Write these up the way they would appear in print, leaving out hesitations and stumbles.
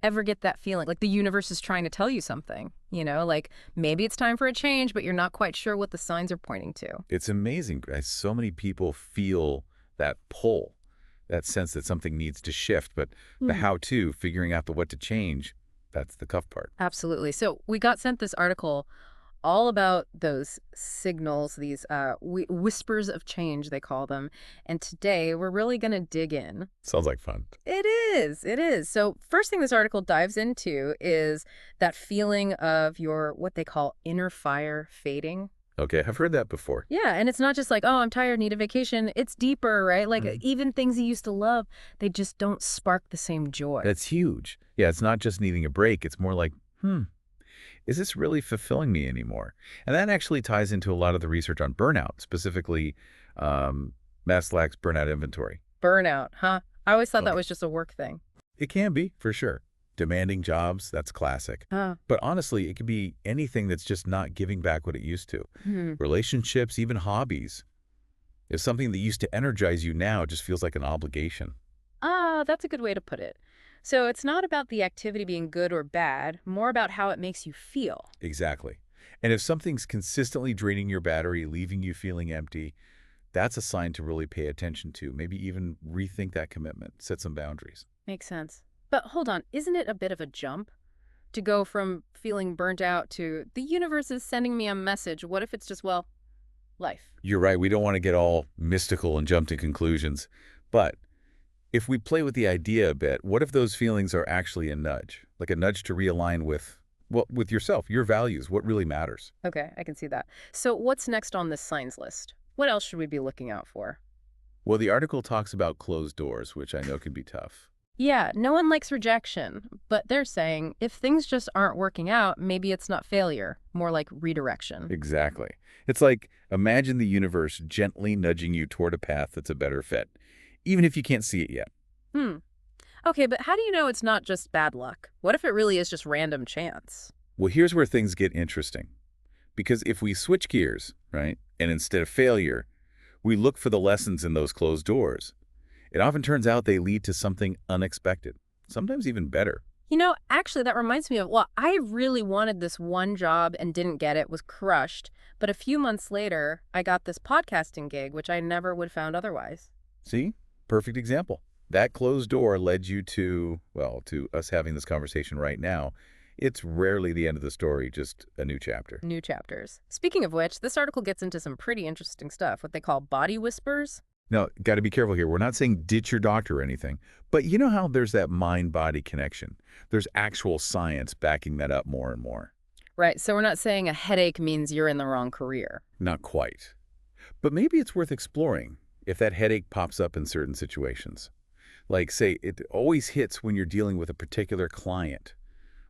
Ever get that feeling like the universe is trying to tell you something, like maybe it's time for a change, but you're not quite sure what the signs are pointing to. It's amazing, guys. So many people feel that pull, that sense that something needs to shift, but the Hmm. how-to, figuring out the what to change, that's the tough part. Absolutely. So we got sent this article all about those signals, these whispers of change, they call them. And today we're really going to dig in. Sounds like fun. It is. It is. So, first thing this article dives into is that feeling of your what they call inner fire fading. Okay, I've heard that before. Yeah. And it's not just like, oh, I'm tired, need a vacation. It's deeper, right? Like, Mhm. even things you used to love, they just don't spark the same joy. That's huge. Yeah, it's not just needing a break. It's more like, is this really fulfilling me anymore? And that actually ties into a lot of the research on burnout, specifically Maslach's burnout inventory. Burnout, huh? I always thought that Okay. was just a work thing. It can be, for sure. Demanding jobs, that's classic. Huh. But honestly, it could be anything that's just not giving back what it used to. Hmm. Relationships, even hobbies. If something that used to energize you now just feels like an obligation. Ah, that's a good way to put it. So, it's not about the activity being good or bad, more about how it makes you feel. Exactly. And if something's consistently draining your battery, leaving you feeling empty, that's a sign to really pay attention to. Maybe even rethink that commitment, set some boundaries. Makes sense. But hold on, isn't it a bit of a jump to go from feeling burnt out to the universe is sending me a message? What if it's just, well, life? You're right, we don't want to get all mystical and jump to conclusions. But if we play with the idea a bit, what if those feelings are actually a nudge? Like a nudge to realign with, well, with yourself, your values, what really matters. Okay, I can see that. So, what's next on this signs list? What else should we be looking out for? Well, the article talks about closed doors, which I know can be tough. Yeah, no one likes rejection, but they're saying if things just aren't working out, maybe it's not failure, more like redirection. Exactly. It's like imagine the universe gently nudging you toward a path that's a better fit, even if you can't see it yet. Hmm. Okay, but how do you know it's not just bad luck? What if it really is just random chance? Well, here's where things get interesting. Because if we switch gears, right, and instead of failure, we look for the lessons in those closed doors, it often turns out they lead to something unexpected, sometimes even better. Actually, that reminds me of, well, I really wanted this one job and didn't get it, was crushed. But a few months later, I got this podcasting gig, which I never would have found otherwise. See? Perfect example. That closed door led you to, well, to us having this conversation right now. It's rarely the end of the story, just a new chapter. New chapters. Speaking of which, this article gets into some pretty interesting stuff, what they call body whispers. Now, got to be careful here. We're not saying ditch your doctor or anything, but you know how there's that mind-body connection? There's actual science backing that up more and more. Right, so we're not saying a headache means you're in the wrong career. Not quite. But maybe it's worth exploring if that headache pops up in certain situations. Like, say, it always hits when you're dealing with a particular client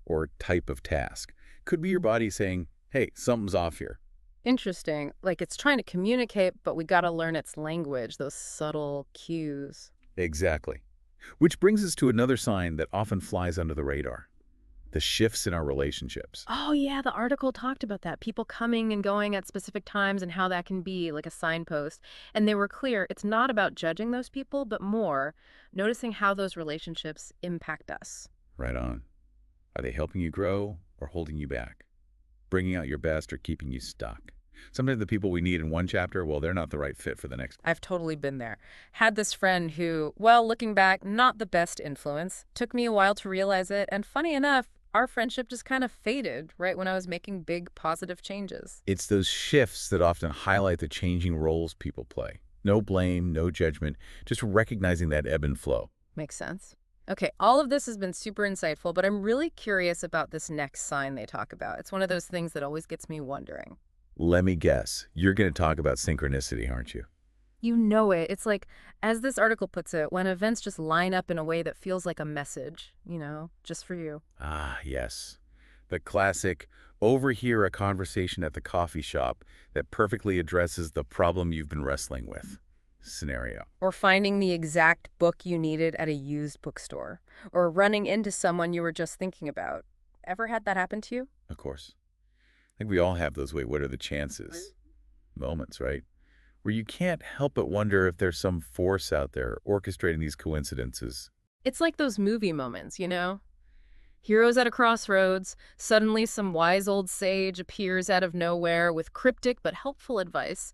or type of task. Could be your body saying, hey, something's off here. Interesting. Like it's trying to communicate, but we got to learn its language, those subtle cues. Exactly. Which brings us to another sign that often flies under the radar, the shifts in our relationships. Oh, yeah, the article talked about that. People coming and going at specific times and how that can be like a signpost. And they were clear it's not about judging those people, but more noticing how those relationships impact us. Right on. Are they helping you grow or holding you back? Bringing out your best or keeping you stuck? Sometimes the people we need in one chapter, well, they're not the right fit for the next. I've totally been there. Had this friend who, well, looking back, not the best influence. Took me a while to realize it. And funny enough, our friendship just kind of faded right when I was making big positive changes. It's those shifts that often highlight the changing roles people play. No blame, no judgment, just recognizing that ebb and flow. Makes sense. Okay, all of this has been super insightful, but I'm really curious about this next sign they talk about. It's one of those things that always gets me wondering. Let me guess, you're going to talk about synchronicity, aren't you? You know it. It's like, as this article puts it, when events just line up in a way that feels like a message, just for you. Ah, yes. The classic, overhear a conversation at the coffee shop that perfectly addresses the problem you've been wrestling with scenario. Or finding the exact book you needed at a used bookstore. Or running into someone you were just thinking about. Ever had that happen to you? Of course. I think we all have those, wait, what are the chances? Moments, right? Where you can't help but wonder if there's some force out there orchestrating these coincidences. It's like those movie moments, Heroes at a crossroads. Suddenly, some wise old sage appears out of nowhere with cryptic but helpful advice.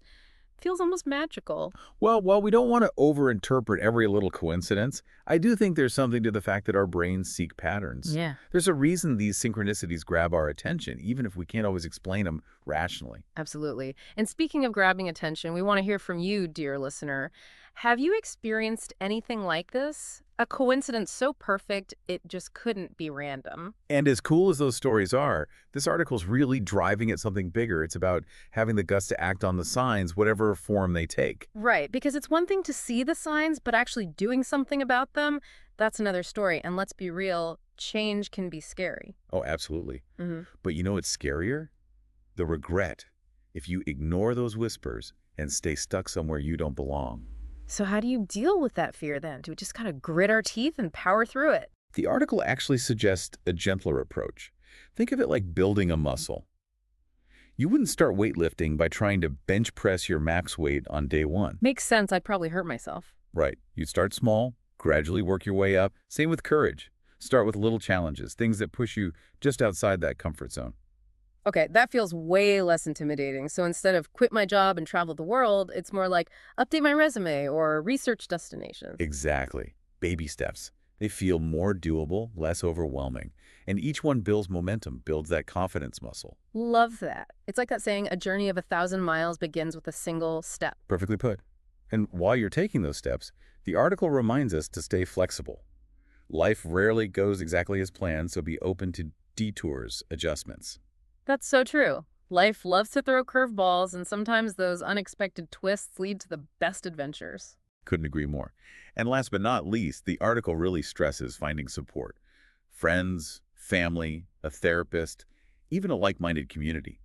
Feels almost magical. Well, while we don't want to overinterpret every little coincidence, I do think there's something to the fact that our brains seek patterns. Yeah. There's a reason these synchronicities grab our attention, even if we can't always explain them rationally. Absolutely. And speaking of grabbing attention, we want to hear from you, dear listener. Have you experienced anything like this? A coincidence so perfect it just couldn't be random. And as cool as those stories are, this article's really driving at something bigger. It's about having the guts to act on the signs, whatever form they take. Right, because it's one thing to see the signs, but actually doing something about them, that's another story. And let's be real, change can be scary. Oh, absolutely. Hmm. But you know what's scarier? The regret. If you ignore those whispers and stay stuck somewhere you don't belong. So how do you deal with that fear then? Do we just kind of grit our teeth and power through it? The article actually suggests a gentler approach. Think of it like building a muscle. You wouldn't start weightlifting by trying to bench press your max weight on day one. Makes sense. I'd probably hurt myself. Right. You'd start small, gradually work your way up. Same with courage. Start with little challenges, things that push you just outside that comfort zone. Okay, that feels way less intimidating. So instead of quit my job and travel the world, it's more like update my resume or research destinations. Exactly. Baby steps. They feel more doable, less overwhelming. And each one builds momentum, builds that confidence muscle. Love that. It's like that saying, a journey of 1,000 miles begins with a single step. Perfectly put. And while you're taking those steps, the article reminds us to stay flexible. Life rarely goes exactly as planned, so be open to detours, adjustments. That's so true. Life loves to throw curveballs, and sometimes those unexpected twists lead to the best adventures. Couldn't agree more. And last but not least, the article really stresses finding support. Friends, family, a therapist, even a like-minded community.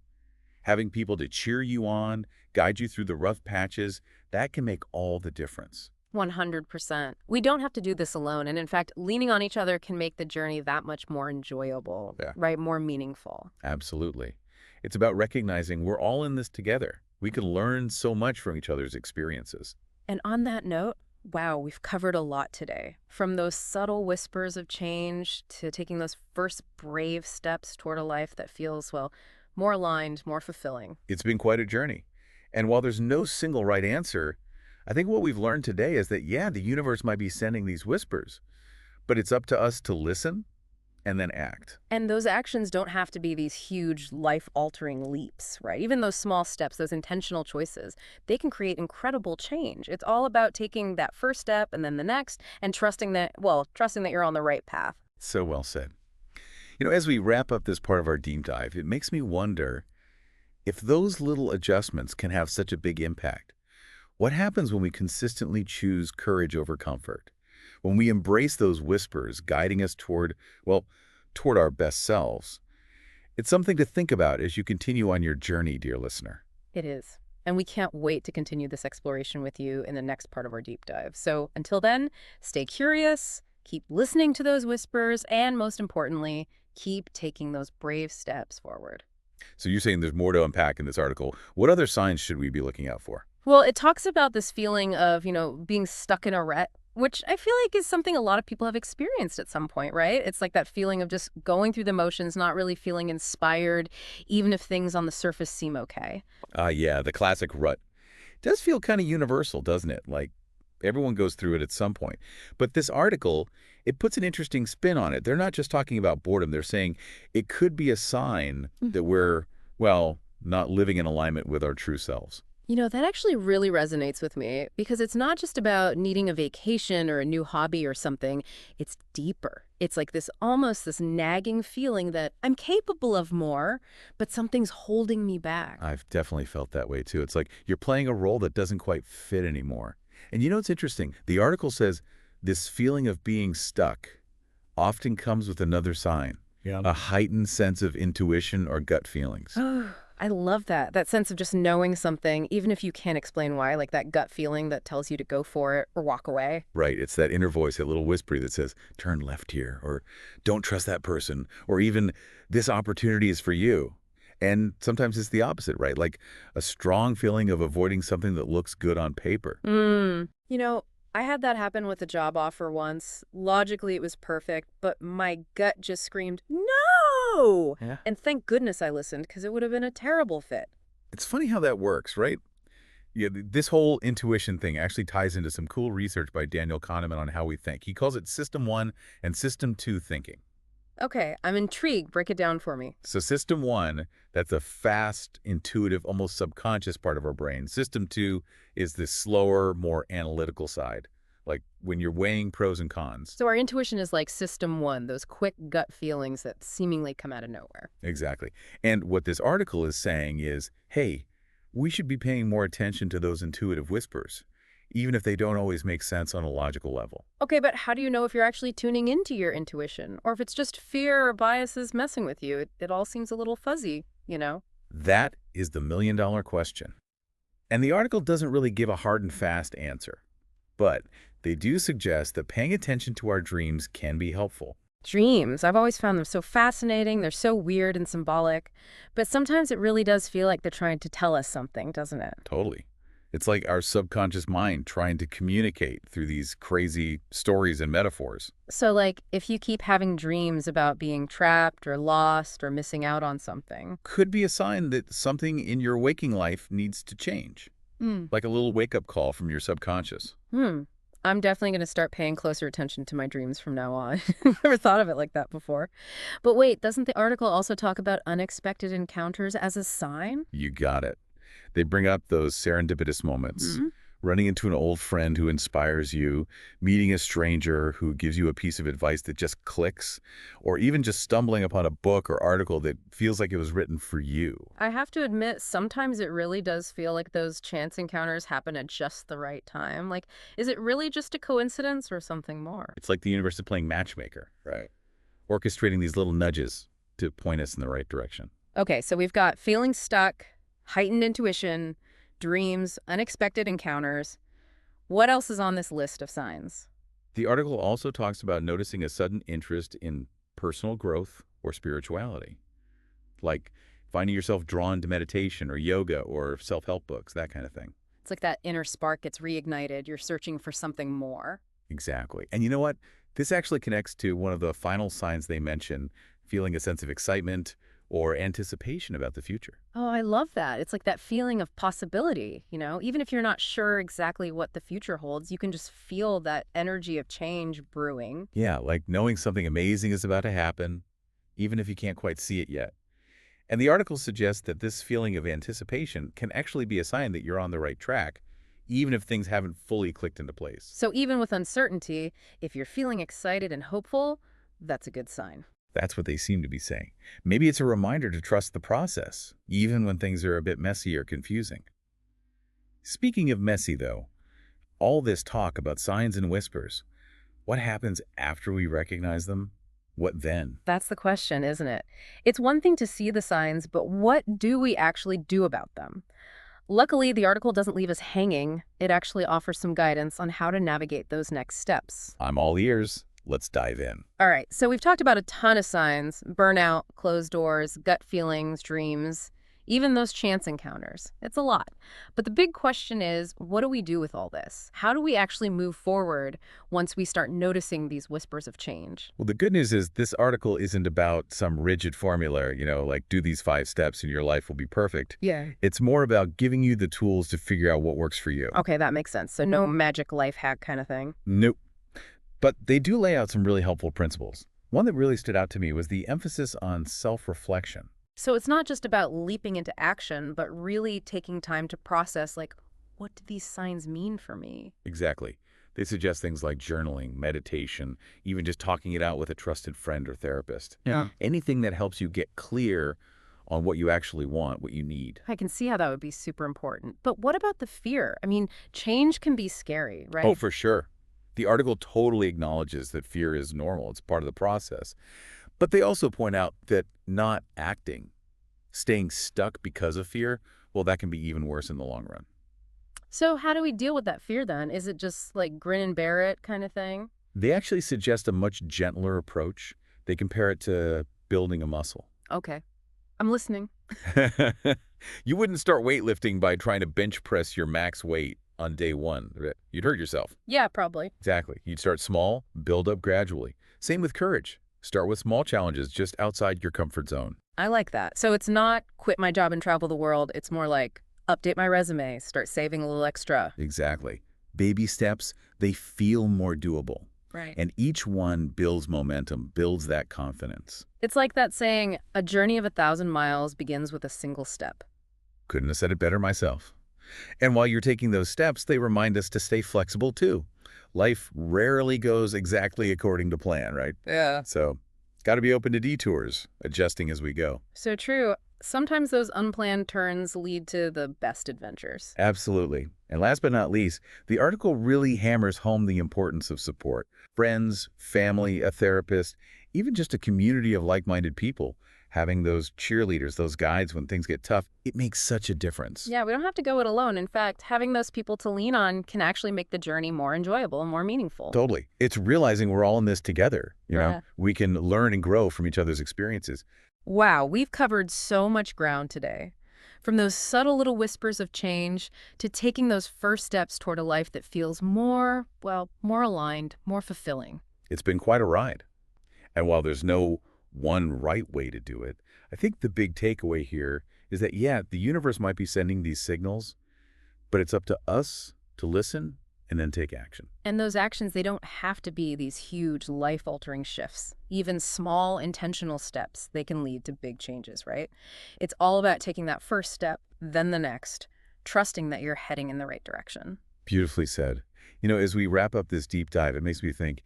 Having people to cheer you on, guide you through the rough patches, that can make all the difference. 100%. We don't have to do this alone, and in fact, leaning on each other can make the journey that much more enjoyable, Yeah. right? More meaningful. Absolutely. It's about recognizing we're all in this together. We can learn so much from each other's experiences. And on that note, wow, we've covered a lot today. From those subtle whispers of change to taking those first brave steps toward a life that feels, well, more aligned, more fulfilling. It's been quite a journey. And while there's no single right answer, I think what we've learned today is that, yeah, the universe might be sending these whispers, but it's up to us to listen and then act. And those actions don't have to be these huge life-altering leaps, right? Even those small steps, those intentional choices, they can create incredible change. It's all about taking that first step and then the next and trusting that, well, trusting that you're on the right path. So well said. You know, as we wrap up this part of our deep dive, it makes me wonder if those little adjustments can have such a big impact. What happens when we consistently choose courage over comfort? When we embrace those whispers guiding us toward, well, toward our best selves? It's something to think about as you continue on your journey, dear listener. It is. And we can't wait to continue this exploration with you in the next part of our deep dive. So until then, stay curious, keep listening to those whispers, and most importantly, keep taking those brave steps forward. So you're saying there's more to unpack in this article. What other signs should we be looking out for? Well, it talks about this feeling of, being stuck in a rut, which I feel like is something a lot of people have experienced at some point, right? It's like that feeling of just going through the motions, not really feeling inspired, even if things on the surface seem okay. Yeah, the classic rut. It does feel kind of universal, doesn't it? Like everyone goes through it at some point. But this article, it puts an interesting spin on it. They're not just talking about boredom. They're saying it could be a sign that we're, well, not living in alignment with our true selves. That actually really resonates with me because it's not just about needing a vacation or a new hobby or something. It's deeper. It's like this nagging feeling that I'm capable of more, but something's holding me back. I've definitely felt that way too. It's like you're playing a role that doesn't quite fit anymore. And you know what's interesting? The article says this feeling of being stuck often comes with another sign, a heightened sense of intuition or gut feelings. Oh, I love that. That sense of just knowing something, even if you can't explain why, like that gut feeling that tells you to go for it or walk away. Right. It's that inner voice, that little whisper that says, turn left here, or don't trust that person, or even this opportunity is for you. And sometimes it's the opposite, right? Like a strong feeling of avoiding something that looks good on paper. I had that happen with a job offer once. Logically, it was perfect, but my gut just screamed, no! Yeah. And thank goodness I listened, because it would have been a terrible fit. It's funny how that works, right? Yeah, this whole intuition thing actually ties into some cool research by Daniel Kahneman on how we think. He calls it System 1 and System 2 thinking. Okay, I'm intrigued. Break it down for me. So System 1, that's a fast, intuitive, almost subconscious part of our brain. System 2 is the slower, more analytical side, like when you're weighing pros and cons. So our intuition is like system one, those quick gut feelings that seemingly come out of nowhere. Exactly. And what this article is saying is, hey, we should be paying more attention to those intuitive whispers, even if they don't always make sense on a logical level. Okay, but how do you know if you're actually tuning into your intuition? Or if it's just fear or biases messing with you? It all seems a little fuzzy. That is the million-dollar question. And the article doesn't really give a hard and fast answer, but they do suggest that paying attention to our dreams can be helpful. Dreams. I've always found them so fascinating. They're so weird and symbolic. But sometimes it really does feel like they're trying to tell us something, doesn't it? Totally. It's like our subconscious mind trying to communicate through these crazy stories and metaphors. So, like, if you keep having dreams about being trapped or lost or missing out on something. Could be a sign that something in your waking life needs to change, Hmm. like a little wake-up call from your subconscious. I'm definitely going to start paying closer attention to my dreams from now on. Never thought of it like that before. But wait, doesn't the article also talk about unexpected encounters as a sign? You got it. They bring up those serendipitous moments, running into an old friend who inspires you, meeting a stranger who gives you a piece of advice that just clicks, or even just stumbling upon a book or article that feels like it was written for you. I have to admit, sometimes it really does feel like those chance encounters happen at just the right time. Like, is it really just a coincidence or something more? It's like the universe is playing matchmaker, right? Orchestrating these little nudges to point us in the right direction. Okay, so we've got feeling stuck, heightened intuition, dreams, unexpected encounters. What else is on this list of signs? The article also talks about noticing a sudden interest in personal growth or spirituality, like finding yourself drawn to meditation or yoga or self-help books, that kind of thing. It's like that inner spark gets reignited. You're searching for something more. Exactly. And you know what? This actually connects to one of the final signs they mention, feeling a sense of excitement or anticipation about the future. Oh, I love that. It's like that feeling of possibility. Even if you're not sure exactly what the future holds, you can just feel that energy of change brewing. Yeah, like knowing something amazing is about to happen, even if you can't quite see it yet. And the article suggests that this feeling of anticipation can actually be a sign that you're on the right track, even if things haven't fully clicked into place. So even with uncertainty, if you're feeling excited and hopeful, that's a good sign. That's what they seem to be saying. Maybe it's a reminder to trust the process, even when things are a bit messy or confusing. Speaking of messy, though, all this talk about signs and whispers, what happens after we recognize them? What then? That's the question, isn't it? It's one thing to see the signs, but what do we actually do about them? Luckily, the article doesn't leave us hanging. It actually offers some guidance on how to navigate those next steps. I'm all ears. Let's dive in. All right, so we've talked about a ton of signs: burnout, closed doors, gut feelings, dreams, even those chance encounters. It's a lot. But the big question is, what do we do with all this? How do we actually move forward once we start noticing these whispers of change? Well, the good news is this article isn't about some rigid formula, like do these 5 steps and your life will be perfect. Yeah. It's more about giving you the tools to figure out what works for you. Okay, that makes sense. So no magic life hack kind of thing. Nope. But they do lay out some really helpful principles. One that really stood out to me was the emphasis on self-reflection. So it's not just about leaping into action, but really taking time to process, like, what do these signs mean for me? Exactly. They suggest things like journaling, meditation, even just talking it out with a trusted friend or therapist. Yeah. Anything that helps you get clear on what you actually want, what you need. I can see how that would be super important. But what about the fear? I mean, change can be scary, right? Oh, for sure. The article totally acknowledges that fear is normal. It's part of the process. But they also point out that not acting, staying stuck because of fear, well, that can be even worse in the long run. So how do we deal with that fear then? Is it just like grin and bear it kind of thing? They actually suggest a much gentler approach. They compare it to building a muscle. Okay, I'm listening. You wouldn't start weightlifting by trying to bench press your max weight on day one. You'd hurt yourself. Yeah, probably. Exactly. You'd start small, build up gradually. Same with courage. Start with small challenges just outside your comfort zone. I like that. So it's not quit my job and travel the world. It's more like update my resume, start saving a little extra. Exactly. Baby steps, they feel more doable. Right. And each one builds momentum, builds that confidence. It's like that saying, a journey of 1,000 miles begins with a single step. Couldn't have said it better myself. And while you're taking those steps, they remind us to stay flexible too. Life rarely goes exactly according to plan, right? Yeah. So, got to be open to detours, adjusting as we go. So true. Sometimes those unplanned turns lead to the best adventures. Absolutely. And last but not least, the article really hammers home the importance of support. Friends, family, a therapist, even just a community of like-minded people. Having those cheerleaders, those guides when things get tough, it makes such a difference. Yeah, we don't have to go it alone. In fact, having those people to lean on can actually make the journey more enjoyable and more meaningful. Totally. It's realizing we're all in this together. Yeah. We can learn and grow from each other's experiences. Wow, we've covered so much ground today. From those subtle little whispers of change to taking those first steps toward a life that feels more, well, more aligned, more fulfilling. It's been quite a ride. And while there's no one right way to do it, I think the big takeaway here is that, yeah, the universe might be sending these signals, but it's up to us to listen and then take action. And those actions, they don't have to be these huge life-altering shifts. Even small intentional steps, they can lead to big changes, right? It's all about taking that first step, then the next, trusting that you're heading in the right direction. Beautifully said. As we wrap up this deep dive, it makes me think,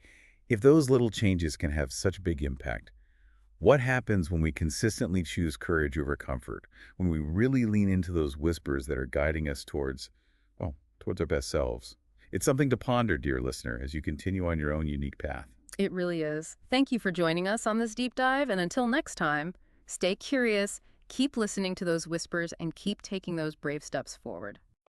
if those little changes can have such big impact, what happens when we consistently choose courage over comfort, when we really lean into those whispers that are guiding us towards our best selves? It's something to ponder, dear listener, as you continue on your own unique path. It really is. Thank you for joining us on this deep dive, and until next time, stay curious, keep listening to those whispers, and keep taking those brave steps forward.